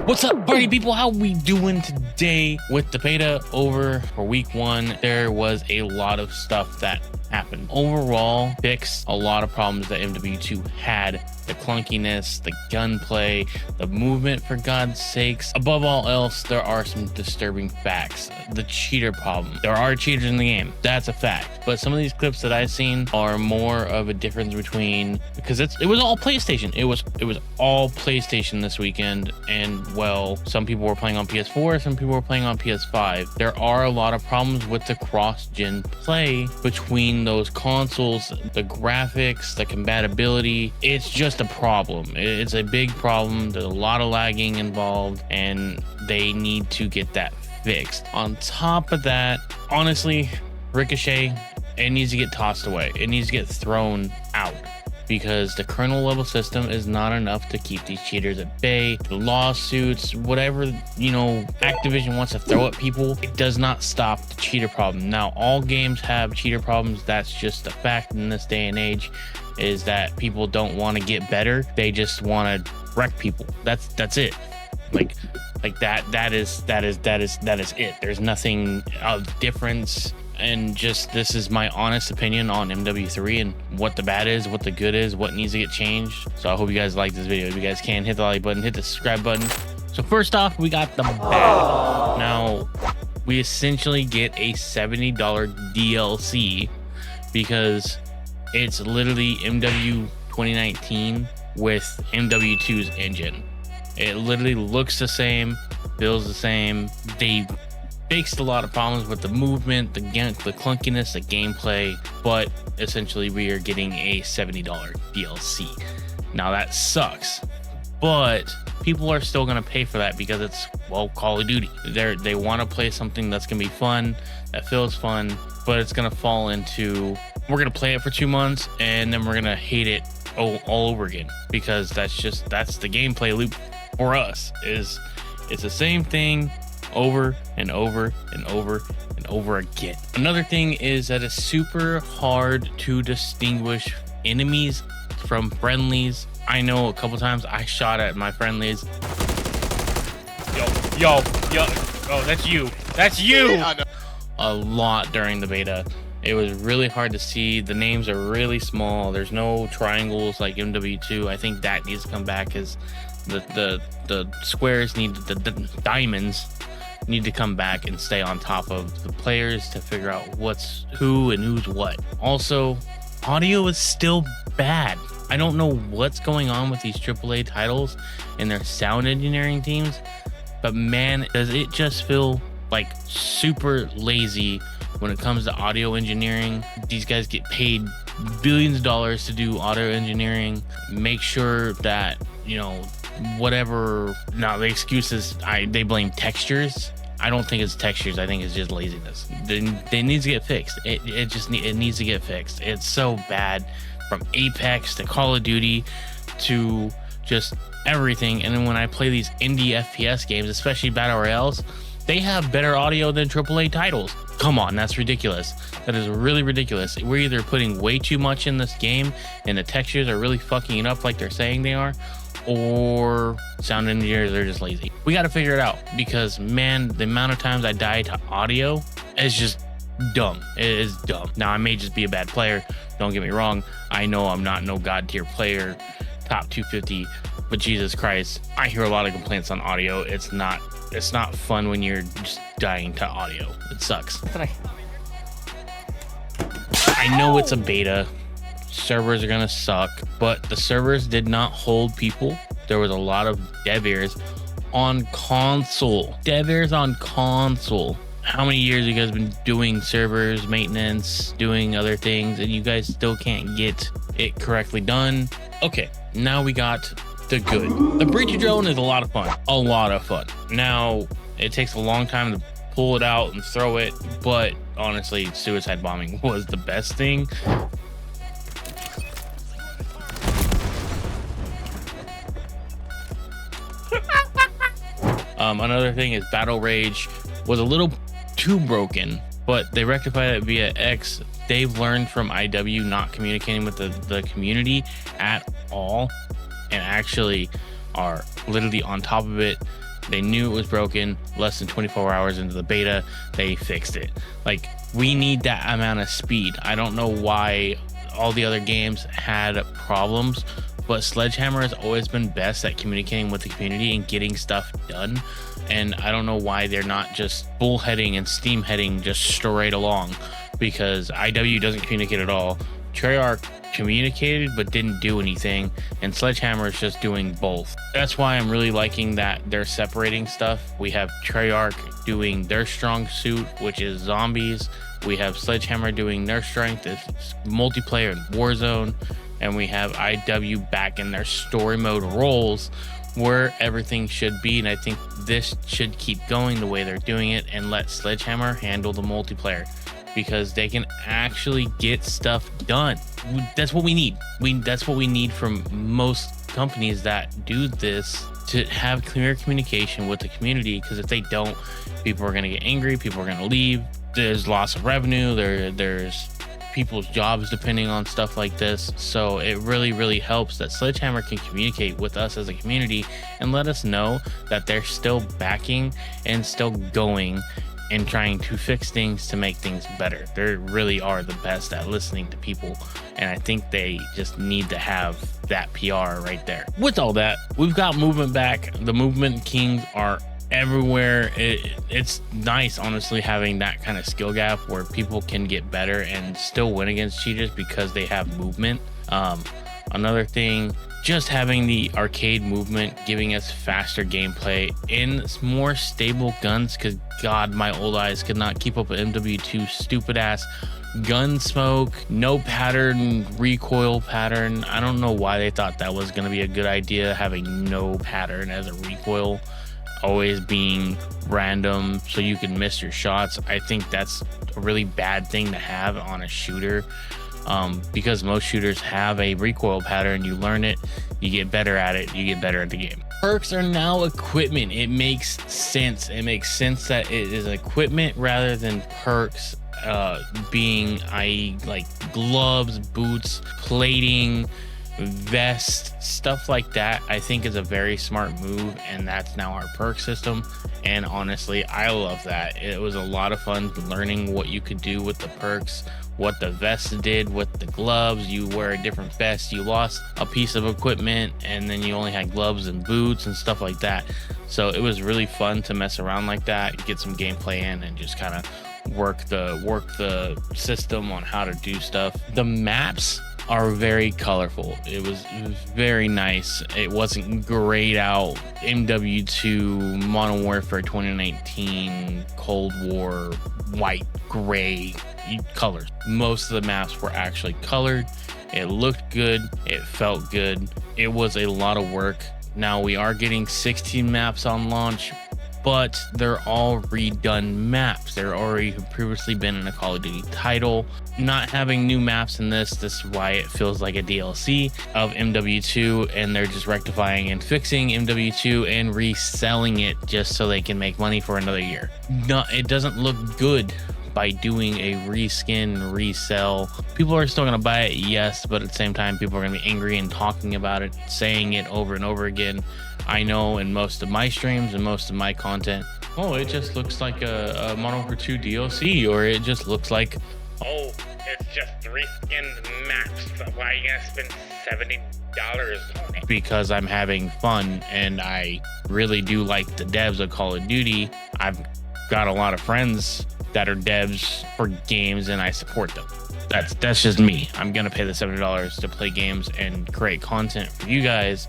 What's up, party people? How we doing today? With the beta over for week 1, there was a lot of stuff that happened. Overall, fixed a lot of problems that MW2 had. The clunkiness, the gunplay, the movement, for God's sakes. Above all else, there are some disturbing facts. The cheater problem. There are cheaters in the game. That's a fact. But some of these clips that I've seen are more of a difference between, because it was all PlayStation. It was all PlayStation this weekend. And well, some people were playing on PS4, some people were playing on PS5. There are a lot of problems with the cross-gen play between those consoles, the graphics, the compatibility. It's just a problem. It's a big problem. There's a lot of lagging involved, and they need to get that fixed. On top of that, honestly, Ricochet, it needs to get tossed away. It needs to get thrown out, because the kernel level system is not enough to keep these cheaters at bay. The lawsuits, whatever, you know, Activision wants to throw at people, it does not stop the cheater problem. Now, all games have cheater problems. That's just a fact in this day and age, is that people don't want to get better. They just want to wreck people. That's it. Like that is it. There's nothing of difference. And just, this is my honest opinion on MW3 and what the bad is, what the good is, what needs to get changed. So I hope you guys like this video. If you guys can, hit the like button, hit the subscribe button. So first off, we got the bad. Now, we essentially get a $70 DLC because it's literally MW 2019 with MW2's engine. It literally looks the same, feels the same. They fixed a lot of problems with the movement, the clunkiness, the gameplay, but essentially we are getting a $70 DLC. Now that sucks, but people are still gonna pay for that because it's, well, Call of Duty. They want to play something that's gonna be fun, that feels fun, but it's gonna fall into, we're gonna play it for 2 months and then we're gonna hate it all over again, because that's the gameplay loop for us. It's the same thing over and over and over and over again. Another thing is that it's super hard to distinguish enemies from friendlies. I know a couple times I shot at my friendlies. Yo. Oh, that's you. A lot during the beta. It was really hard to see. The names are really small. There's no triangles like MW2. I think that needs to come back, as the squares need, the diamonds need to come back and stay on top of the players to figure out what's who and who's what. Also, audio is still bad. I don't know what's going on with these AAA titles and their sound engineering teams, but man, does it just feel like super lazy when it comes to audio engineering. These guys get paid billions of dollars to do audio engineering. Make sure that, you know, whatever. Now the excuses, they blame textures. I don't think it's textures. I think it's just laziness. They need to get fixed. It needs to get fixed. It's so bad, from Apex to Call of Duty to just everything. And then when I play these indie FPS games, especially battle royales, they have better audio than AAA titles. Come on, that's ridiculous. That is really ridiculous. We're either putting way too much in this game and the textures are really fucking it up like they're saying they are, or sound engineers are just lazy. We got to figure it out, because man, the amount of times I die to audio is just dumb. It is dumb. Now, I may just be a bad player. Don't get me wrong. I know I'm not no god tier player, top 250, but Jesus Christ, I hear a lot of complaints on audio. It's not fun when you're just dying to audio. It sucks. I know it's a beta. Servers are gonna suck, but the servers did not hold people. There was a lot of dev errors on console. How many years have you guys been doing servers, maintenance, doing other things, and you guys still can't get it correctly done? Okay, now we got the good. The breacher drone is a lot of fun. Now, it takes a long time to pull it out and throw it, but honestly, suicide bombing was the best thing. Another thing is Battle Rage was a little too broken, but they rectified it via X. They've learned from IW not communicating with the community at all, and actually are literally on top of it They knew it was broken. Less than 24 hours into the beta, they fixed it. Like, we need that amount of speed. I don't know why all the other games had problems, but Sledgehammer has always been best at communicating with the community and getting stuff done. And I don't know why they're not just bullheading and steamheading just straight along, because IW doesn't communicate at all. Treyarch communicated but didn't do anything, and Sledgehammer is just doing both. That's why I'm really liking that they're separating stuff. We have Treyarch doing their strong suit, which is zombies. We have Sledgehammer doing their strength, it's multiplayer and Warzone, and we have IW back in their story mode roles where everything should be. And I think this should keep going the way they're doing it and let Sledgehammer handle the multiplayer, because they can actually get stuff done. That's what we need. That's what we need from most companies that do this, to have clear communication with the community, because if they don't, people are going to get angry, people are going to leave, there's loss of revenue, there's people's jobs depending on stuff like this. So it really helps that Sledgehammer can communicate with us as a community and let us know that they're still backing and still going and trying to fix things to make things better. They really are the best at listening to people, and I think they just need to have that PR right there. With all that, we've got movement back. The movement kings are everywhere. It's nice, honestly, having that kind of skill gap where people can get better and still win against cheaters because they have movement. Another thing, just having the arcade movement, giving us faster gameplay in more stable guns, because God, my old eyes could not keep up with MW2 stupid ass gun smoke, no pattern, recoil pattern. I don't know why they thought that was going to be a good idea, having no pattern as a recoil, always being random so you can miss your shots. I think that's a really bad thing to have on a shooter, because most shooters have a recoil pattern. You learn it, you get better at it, you get better at the game. Perks are now equipment. It makes sense. It makes sense that it is equipment rather than perks, being like gloves, boots, plating, vest, stuff like that. I think is a very smart move, and that's now our perk system. And honestly, I love that. It was a lot of fun learning what you could do with the perks, what the vest did with the gloves. You wear a different vest, you lost a piece of equipment, and then you only had gloves and boots and stuff like that. So it was really fun to mess around like that, get some gameplay in, and just kind of work the system on how to do stuff. The maps are very colorful. It was very nice. It wasn't grayed out MW2 Modern Warfare 2019 Cold War white gray colors. Most of the maps were actually colored. It looked good, it felt good. It was a lot of work. Now we are getting 16 maps on launch, but they're all redone maps. They're already previously been in a Call of Duty title. Not having new maps in this is why it feels like a DLC of MW2, and they're just rectifying and fixing MW2 and reselling it just so they can make money for another year. No, it doesn't look good by doing a reskin, resell. People are still gonna buy it, yes, but at the same time, people are gonna be angry and talking about it, saying it over and over again. I know in most of my streams and most of my content, oh, it just looks like a Modern Warfare 2 DLC, or it just looks like, oh, it's just reskinned maps. Why are you gonna spend $70 on it? Because I'm having fun, and I really do like the devs of Call of Duty. I've got a lot of friends that are devs for games, and I support them. That's just me. I'm gonna pay the $70 to play games and create content for you guys,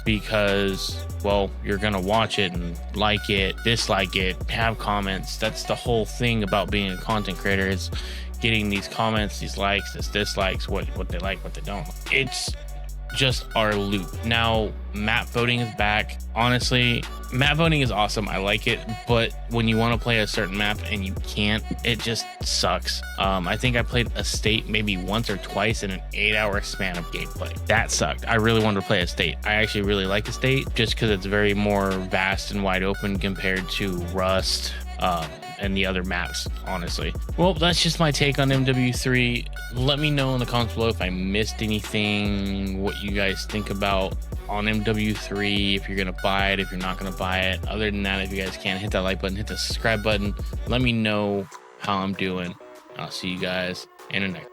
because, well, you're gonna watch it and like it, dislike it, have comments. That's the whole thing about being a content creator, is getting these comments, these likes, these dislikes, what they like, what they don't. It's just our loop. Now map voting is back. Honestly, map voting is awesome. I like it, but when you want to play a certain map and you can't, it just sucks. I think I played Estate maybe once or twice in an 8-hour span of gameplay. That sucked. I really wanted to play Estate. I actually really like Estate just because it's very more vast and wide open compared to Rust and the other maps, honestly. Well, that's just my take on MW3. Let me know in the comments below if I missed anything, what you guys think about on MW3, if you're gonna buy it, if you're not gonna buy it. Other than that, if you guys can, hit that like button, hit the subscribe button. Let me know how I'm doing. I'll see you guys in the next.